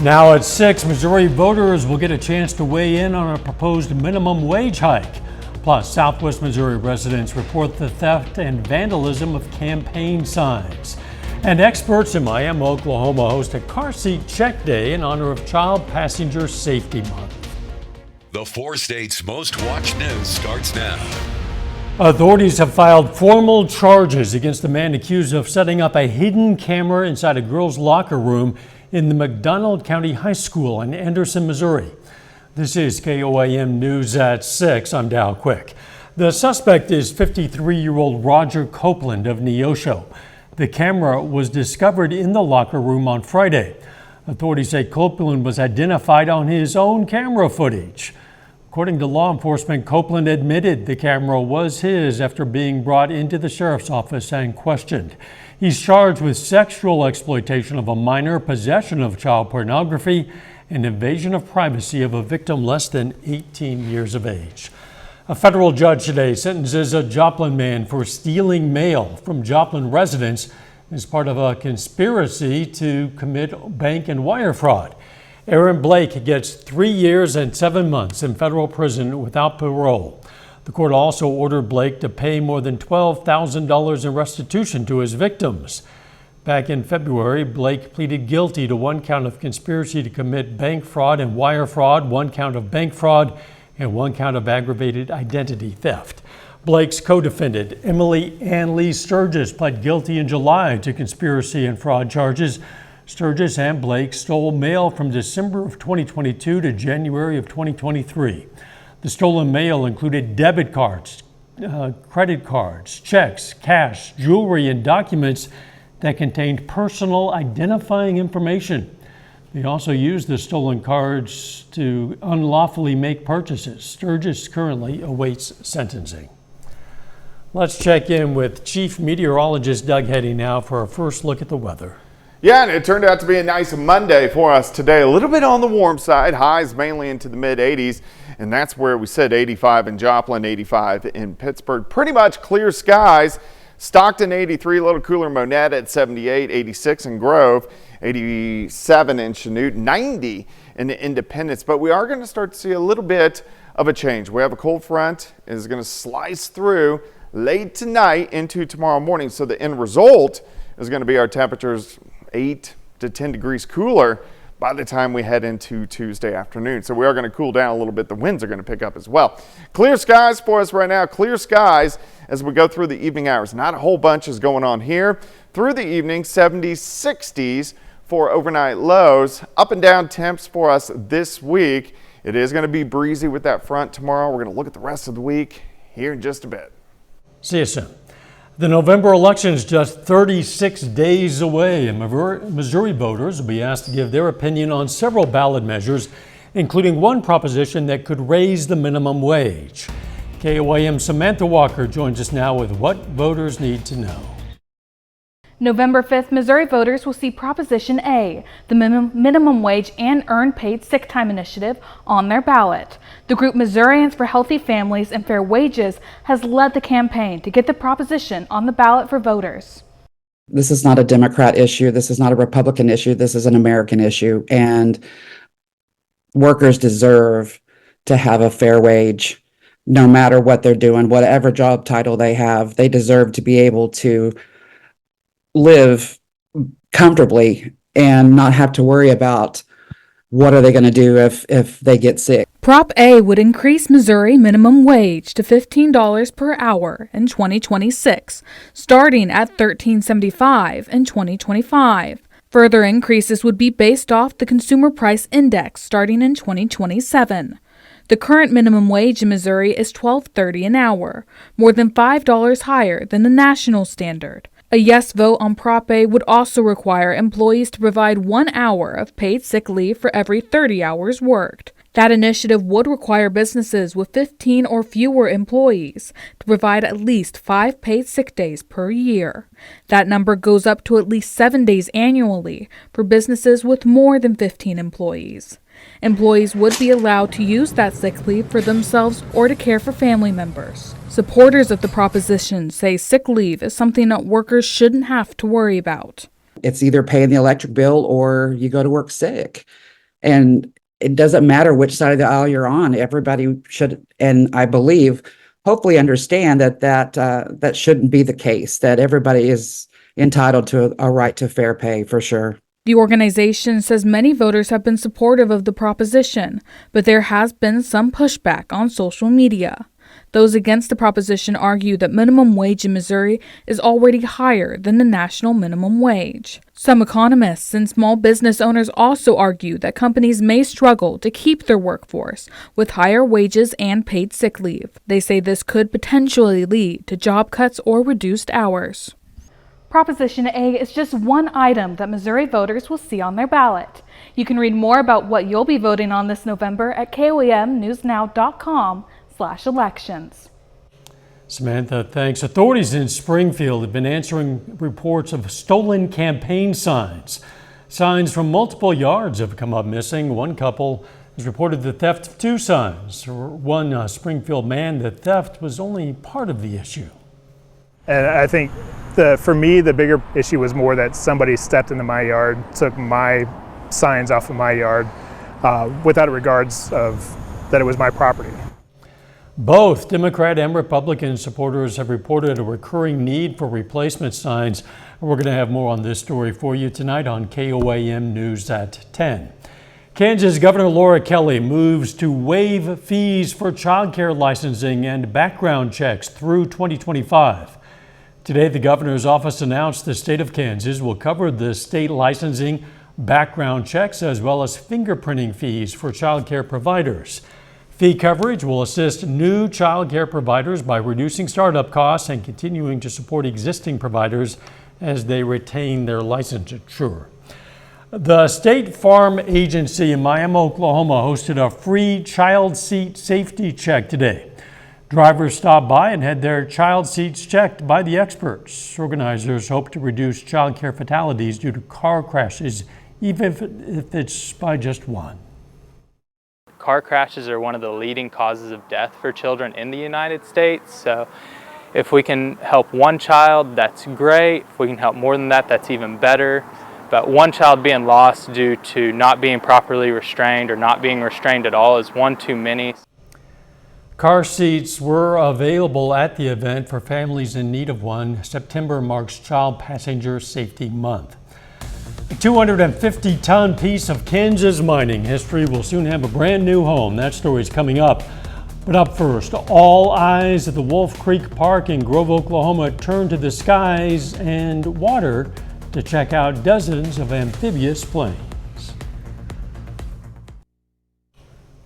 Now at 6, Missouri voters will get a chance to weigh in on a proposed minimum wage hike. Plus, Southwest Missouri residents report the theft and vandalism of campaign signs. And experts in Miami, Oklahoma host a car seat check day in honor of Child Passenger Safety Month. The 4 states' most watched news starts now. Authorities have filed formal charges against a man accused of setting up a hidden camera inside a girls' locker room in the McDonald County High School in Anderson, Missouri. This is KOAM News at 6. I'm Dow Quick. The suspect is 53-year-old Roger Copeland of Neosho. The camera was discovered in the locker room on Friday. Authorities say Copeland was identified on his own camera footage. According to law enforcement, Copeland admitted the camera was his after being brought into the sheriff's office and questioned. He's charged with sexual exploitation of a minor, possession of child pornography, and invasion of privacy of a victim less than 18 years of age. A federal judge today sentences a Joplin man for stealing mail from Joplin residents as part of a conspiracy to commit bank and wire fraud. Aaron Blake gets 3 years and 7 months in federal prison without parole. The court also ordered Blake to pay more than $12,000 in restitution to his victims. Back in February, Blake pleaded guilty to 1 count of conspiracy to commit bank fraud and wire fraud, 1 count of bank fraud, and 1 count of aggravated identity theft. Blake's co-defendant, Emily Ann Lee Sturgis, pled guilty in July to conspiracy and fraud charges. Sturgis and Blake stole mail from December of 2022 to January of 2023. The stolen mail included debit cards, credit cards, checks, cash, jewelry, and documents that contained personal identifying information. They also used the stolen cards to unlawfully make purchases. Sturgis currently awaits sentencing. Let's check in with Chief Meteorologist Doug Heddy now for our first look at the weather. Yeah, and it turned out to be a nice Monday for us today. A little bit on the warm side, highs mainly into the mid-80s, and that's where we said 85 in Joplin, 85 in Pittsburgh. Pretty much clear skies. Stockton 83, a little cooler Monette at 78, 86 in Grove, 87 in Chanute, 90 in Independence. But we are going to start to see a little bit of a change. We have a cold front is going to slice through late tonight into tomorrow morning. So the end result is going to be our temperatures 8 to 10 degrees cooler by the time we head into Tuesday afternoon. So we are going to cool down a little bit. The winds are going to pick up as well. Clear skies for us right now. Clear skies as we go through the evening hours. Not a whole bunch is going on here. Through the evening, 70s, 60s for overnight lows. Up and down temps for us this week. It is going to be breezy with that front tomorrow. We're going to look at the rest of the week here in just a bit. See you soon. The November election is just 36 days away, and Missouri voters will be asked to give their opinion on several ballot measures, including one proposition that could raise the minimum wage. KOAM Samantha Walker joins us now with what voters need to know. November 5th, Missouri voters will see Proposition A, the minimum wage and earned paid sick time initiative, on their ballot. The group Missourians for Healthy Families and Fair Wages has led the campaign to get the proposition on the ballot for voters. This is not a Democrat issue. This is not a Republican issue. This is an American issue. And workers deserve to have a fair wage no matter what they're doing, whatever job title they have. They deserve to be able to live comfortably and not have to worry about what are they going to do if they get sick. Prop A would increase Missouri minimum wage to $15 per hour in 2026, starting at $13.75 in 2025. Further increases would be based off the Consumer Price Index starting in 2027. The current minimum wage in Missouri is $12.30 an hour, more than $5 higher than the national standard. A yes vote on Prop A would also require employees to provide 1 hour of paid sick leave for every 30 hours worked. That initiative would require businesses with 15 or fewer employees to provide at least 5 paid sick days per year. That number goes up to at least 7 days annually for businesses with more than 15 employees. Employees would be allowed to use that sick leave for themselves or to care for family members. Supporters of the proposition say sick leave is something that workers shouldn't have to worry about. it's either paying the electric bill or you go to work sick. And it doesn't matter which side of the aisle you're on. Everybody should, and I believe, hopefully understand that shouldn't be the case, that everybody is entitled to a right to fair pay for sure. The organization says many voters have been supportive of the proposition, but there has been some pushback on social media. Those against the proposition argue that minimum wage in Missouri is already higher than the national minimum wage. Some economists and small business owners also argue that companies may struggle to keep their workforce with higher wages and paid sick leave. They say this could potentially lead to job cuts or reduced hours. Proposition A is just one item that Missouri voters will see on their ballot. You can read more about what you'll be voting on this November at KOAMnewsnow.com/elections. Samantha, thanks. Authorities in Springfield have been answering reports of stolen campaign signs. Signs from multiple yards have come up missing. One couple has reported the theft of 2 signs. For one Springfield man, the theft was only part of the issue. And I think for me, the bigger issue was more that somebody stepped into my yard, took my signs off of my yard, without regards of that it was my property. Both Democrat and Republican supporters have reported a recurring need for replacement signs. We're going to have more on this story for you tonight on KOAM News at 10. Kansas Governor Laura Kelly moves to waive fees for childcare licensing and background checks through 2025. Today, the governor's office announced the state of Kansas will cover the state licensing, background checks, as well as fingerprinting fees for child care providers. Fee coverage will assist new child care providers by reducing startup costs and continuing to support existing providers as they retain their licensure. The State Farm Agency in Miami, Oklahoma hosted a free child seat safety check today. Drivers stopped by and had their child seats checked by the experts. Organizers hope to reduce child care fatalities due to car crashes, even if it's by just one. Car crashes are one of the leading causes of death for children in the United States. So if we can help one child, that's great. If we can help more than that, that's even better. But one child being lost due to not being properly restrained or not being restrained at all is one too many. Car seats were available at the event for families in need of one. September marks Child Passenger Safety Month. A 250-ton piece of Kansas mining history will soon have a brand new home. That story's coming up. But up first, all eyes at the Wolf Creek Park in Grove, Oklahoma turn to the skies and water to check out dozens of amphibious planes.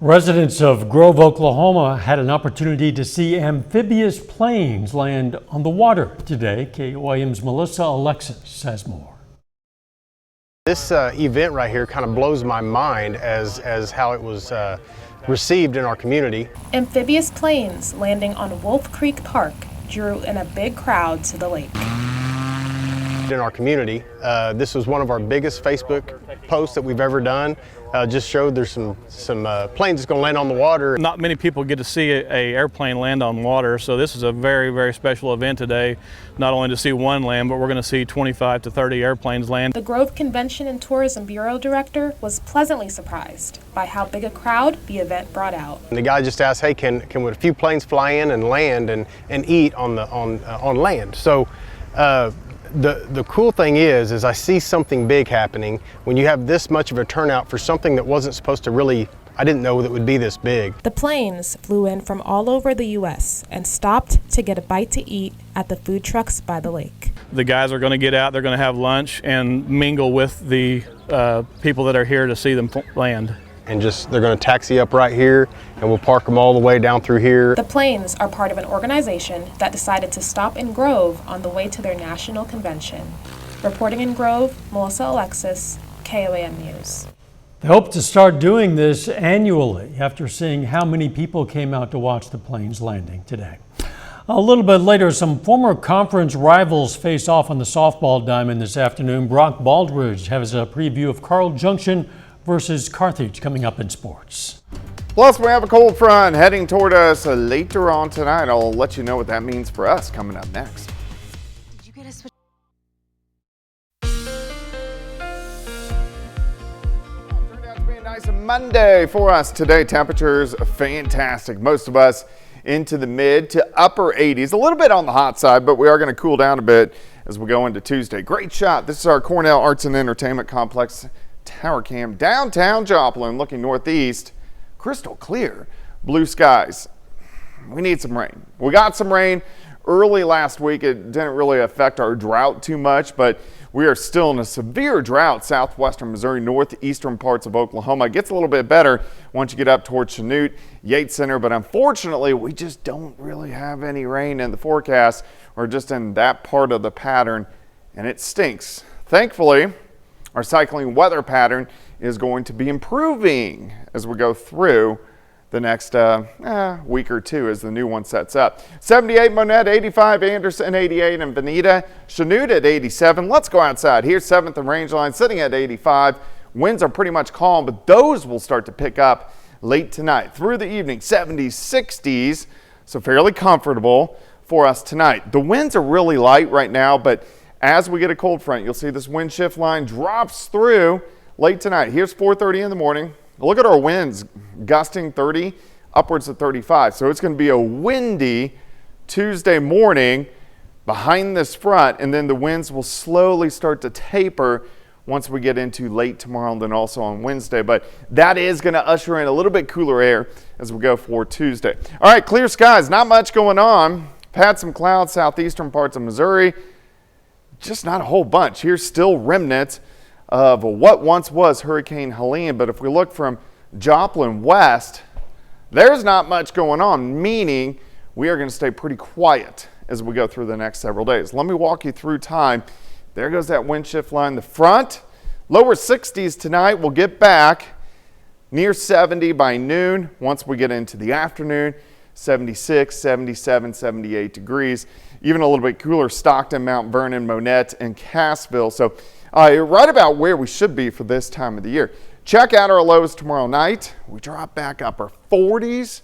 Residents of Grove, Oklahoma had an opportunity to see amphibious planes land on the water today. KOAM's Melissa Alexis has more. This event right here kind of blows my mind as how it was received in our community. Amphibious planes landing on Wolf Creek Park drew in a big crowd to the lake. In our community, this was one of our biggest Facebook posts that we've ever done. Just showed there's some planes that's going to land on the water. Not many people get to see a airplane land on water, so this is a very, very special event today. Not only to see one land, but we're going to see 25 to 30 airplanes land. The Grove Convention and Tourism Bureau director was pleasantly surprised by how big a crowd the event brought out. And the guy just asked, "Hey, can a few planes fly in and land and eat on land?" So. The cool thing is I see something big happening when you have this much of a turnout for something that wasn't supposed to really, I didn't know that would be this big. The planes flew in from all over the U.S. and stopped to get a bite to eat at the food trucks by the lake. The guys are going to get out, they're going to have lunch and mingle with the people that are here to see them land. And they're going to taxi up right here and we'll park them all the way down through here. The planes are part of an organization that decided to stop in Grove on the way to their national convention. Reporting in Grove, Melissa Alexis, KOAM News. They hope to start doing this annually after seeing how many people came out to watch the planes landing today. A little bit later, some former conference rivals face off on the softball diamond this afternoon. Brock Baldridge has a preview of Carl Junction versus Carthage coming up in sports. Plus, we have a cold front heading toward us later on tonight. I'll let you know what that means for us coming up next. Nice Monday for us today. Temperatures fantastic. Most of us into the mid to upper 80s. A little bit on the hot side, but we are going to cool down a bit as we go into Tuesday. Great shot. This is our Cornell Arts and Entertainment Complex tower cam. Downtown Joplin, looking northeast. Crystal clear. Blue skies. We need some rain. We got some rain early last week. It didn't really affect our drought too much, but we are still in a severe drought. Southwestern Missouri, northeastern parts of Oklahoma. It gets a little bit better once you get up towards Chanute, Yates Center, but unfortunately, we just don't really have any rain in the forecast or just in that part of the pattern, and it stinks. Thankfully, our cycling weather pattern is going to be improving as we go through the next week or two as the new one sets up. 78 Monette, 85 Anderson, 88 and Veneta, Chanute at 87. Let's go outside. Here's 7th and Rangeline sitting at 85. Winds are pretty much calm, but those will start to pick up late tonight through the evening. 70s, 60s, so fairly comfortable for us tonight. The winds are really light right now, but as we get a cold front, you'll see this wind shift line drops through late tonight. Here's 4:30 in the morning. Look at our winds, gusting 30, upwards of 35. So it's going to be a windy Tuesday morning behind this front, and then the winds will slowly start to taper once we get into late tomorrow and then also on Wednesday. But that is going to usher in a little bit cooler air as we go for Tuesday. All right, clear skies, not much going on. Had some clouds southeastern parts of Missouri, just not a whole bunch. Here's still remnants of what once was Hurricane Helene, but if we look from Joplin west, there's not much going on, meaning we are going to stay pretty quiet as we go through the next several days. Let me walk you through time. There goes that wind shift line. The front, lower 60s tonight. We'll get back near 70 by noon. Once we get into the afternoon, 76, 77, 78 degrees. Even a little bit cooler, Stockton, Mount Vernon, Monette, and Cassville. So right about where we should be for this time of the year. Check out our lows tomorrow night. We drop back upper 40s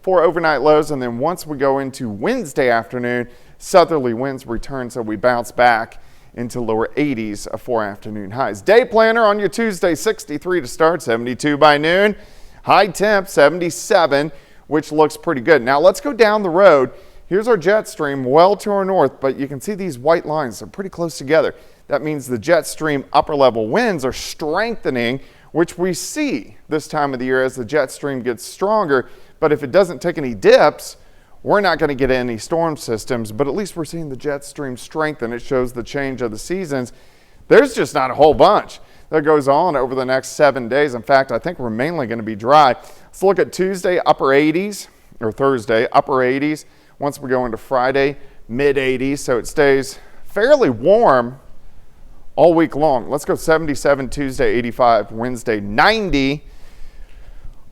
for overnight lows, and then once we go into Wednesday afternoon, southerly winds return, so we bounce back into lower 80s for afternoon highs. Day planner on your Tuesday, 63 to start, 72 by noon. High temp, 77, which looks pretty good. Now let's go down the road. Here's our jet stream well to our north, but you can see these white lines. They're pretty close together. That means the jet stream upper level winds are strengthening, which we see this time of the year as the jet stream gets stronger. But if it doesn't take any dips, we're not going to get any storm systems, but at least we're seeing the jet stream strengthen. It shows the change of the seasons. There's just not a whole bunch that goes on over the next 7 days. In fact, I think we're mainly going to be dry. Let's look at Tuesday, upper 80s, or Thursday, upper 80s. Once we go into Friday, mid 80s, so it stays fairly warm all week long. Let's go 77 Tuesday, 85 Wednesday, 90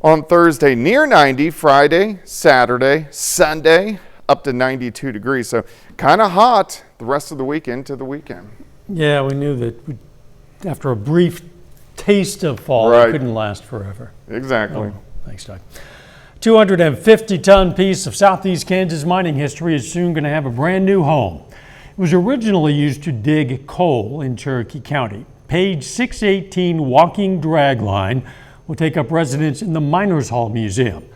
on Thursday, near 90 Friday, Saturday, Sunday, up to 92 degrees. So kind of hot the rest of the week into the weekend. Yeah, we knew that after a brief taste of fall, it couldn't last forever. Exactly. Oh, thanks, Doug. 250-ton piece of Southeast Kansas mining history is soon going to have a brand new home. It was originally used to dig coal in Cherokee County. Page 618 walking drag line will take up residence in the Miners Hall Museum.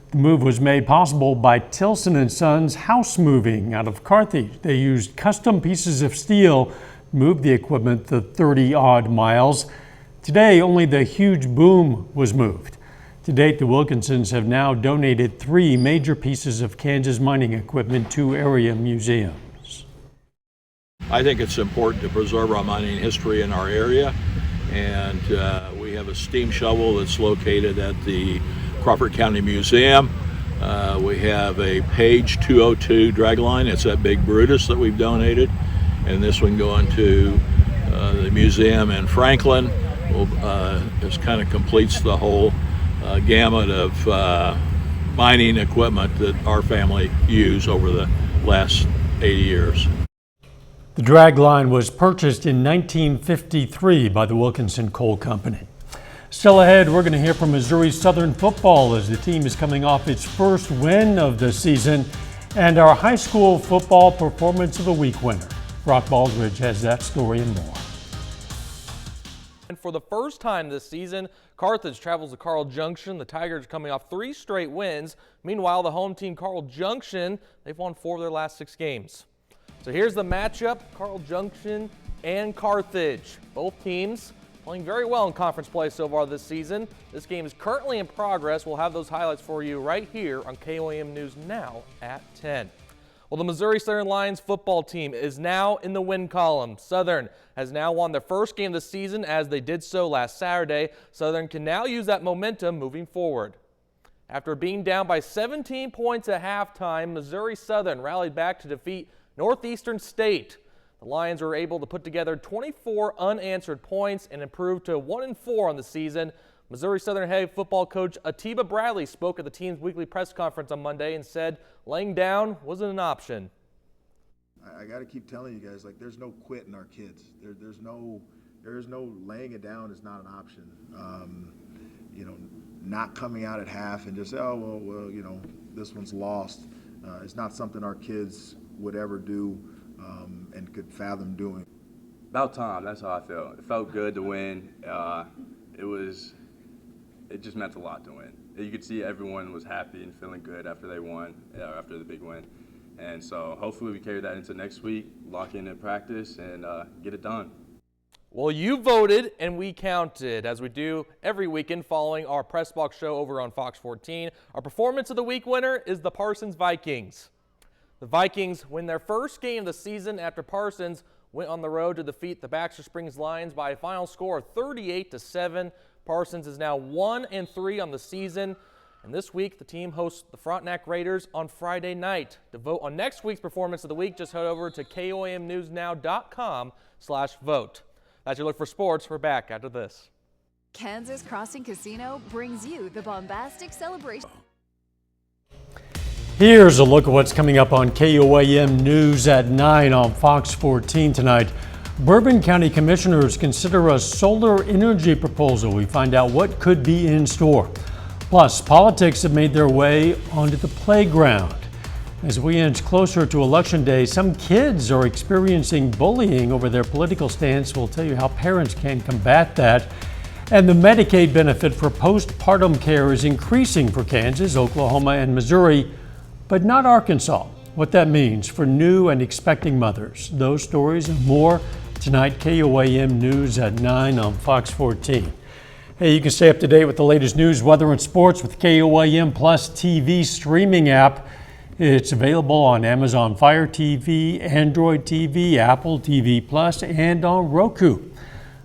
The move was made possible by Tilson & Sons House Moving out of Carthage. They used custom pieces of steel to move the equipment the 30-odd miles. Today, only the huge boom was moved. To date, the Wilkinsons have now donated 3 major pieces of Kansas mining equipment to area museums. I think it's important to preserve our mining history in our area, and we have a steam shovel that's located at the Crawford County Museum. We have a Page 202 dragline. It's that big Brutus that we've donated, and this one going to the museum in Franklin. This kind of completes the whole gamut of mining equipment that our family used over the last 80 years. The drag line was purchased in 1953 by the Wilkinson Coal Company. Still ahead, we're going to hear from Missouri Southern football as the team is coming off its first win of the season, and our high school football performance of the week winner. Brock Baldridge has that story and more. for the first time this season. Carthage travels to Carl Junction. The Tigers coming off 3 straight wins. Meanwhile, the home team, Carl Junction, they've won 4 of their last 6 games. So here's the matchup, Carl Junction and Carthage. Both teams playing very well in conference play so far this season. This game is currently in progress. We'll have those highlights for you right here on KOAM News Now at 10. Well, the Missouri Southern Lions football team is now in the win column. Southern has now won their first game of the season as they did so last Saturday. Southern can now use that momentum moving forward. After being down by 17 points at halftime, Missouri Southern rallied back to defeat Northeastern State. The Lions were able to put together 24 unanswered points and improved to 1-4 on the season. Missouri Southern head football coach Atiba Bradley spoke at the team's weekly press conference on Monday and said laying down wasn't an option. I got to keep telling you guys, like, there's no quit in our kids. There is no laying it down is not an option. You know, not coming out at half and just, oh, well, you know, this one's lost. It's not something our kids would ever do and could fathom doing. About time, that's how I felt. It felt good to win. It just meant a lot to win. You could see everyone was happy and feeling good after they won, after the big win. And so hopefully we carry that into next week, lock in practice, and get it done. Well, you voted and we counted, as we do every weekend following our Press Box show over on Fox 14. Our Performance of the Week winner is the Parsons Vikings. The Vikings win their first game of the season after Parsons went on the road to defeat the Baxter Springs Lions by a final score of 38-7. Parsons is now 1-3 on the season. And this week, the team hosts the Frontenac Raiders on Friday night. To vote on next week's Performance of the Week, just head over to KOAMNewsNow.com/vote. That's your look for sports. We're back after this. Kansas Crossing Casino brings you the bombastic celebration. Here's a look at what's coming up on KOAM News at 9 on Fox 14 tonight. Bourbon County Commissioners consider a solar energy proposal. We find out what could be in store. Plus, politics have made their way onto the playground. As we inch closer to Election Day, some kids are experiencing bullying over their political stance. We'll tell you how parents can combat that. And the Medicaid benefit for postpartum care is increasing for Kansas, Oklahoma, and Missouri, but not Arkansas. What that means for new and expecting mothers. Those stories and more tonight, KOAM News at 9 on Fox 14. Hey, you can stay up to date with the latest news, weather, and sports with KOAM Plus TV streaming app. It's available on Amazon Fire TV, Android TV, Apple TV Plus, and on Roku.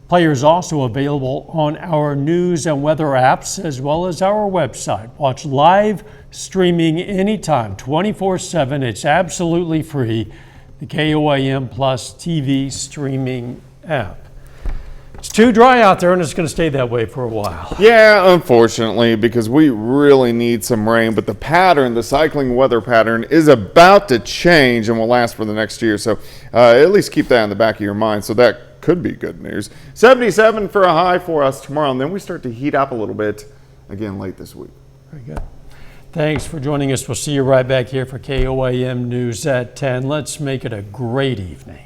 Players also available on our news and weather apps as well as our website. Watch live streaming anytime, 24/7. It's absolutely free. The KOAM Plus TV streaming app. It's too dry out there and it's going to stay that way for a while. Yeah, unfortunately, because we really need some rain, but the pattern, the cycling weather pattern is about to change and will last for the next year. So at least keep that in the back of your mind. So that could be good news. 77 for a high for us tomorrow, and then we start to heat up a little bit again late this week. Very good. Thanks for joining us. We'll see you right back here for KOAM News at 10. Let's make it a great evening.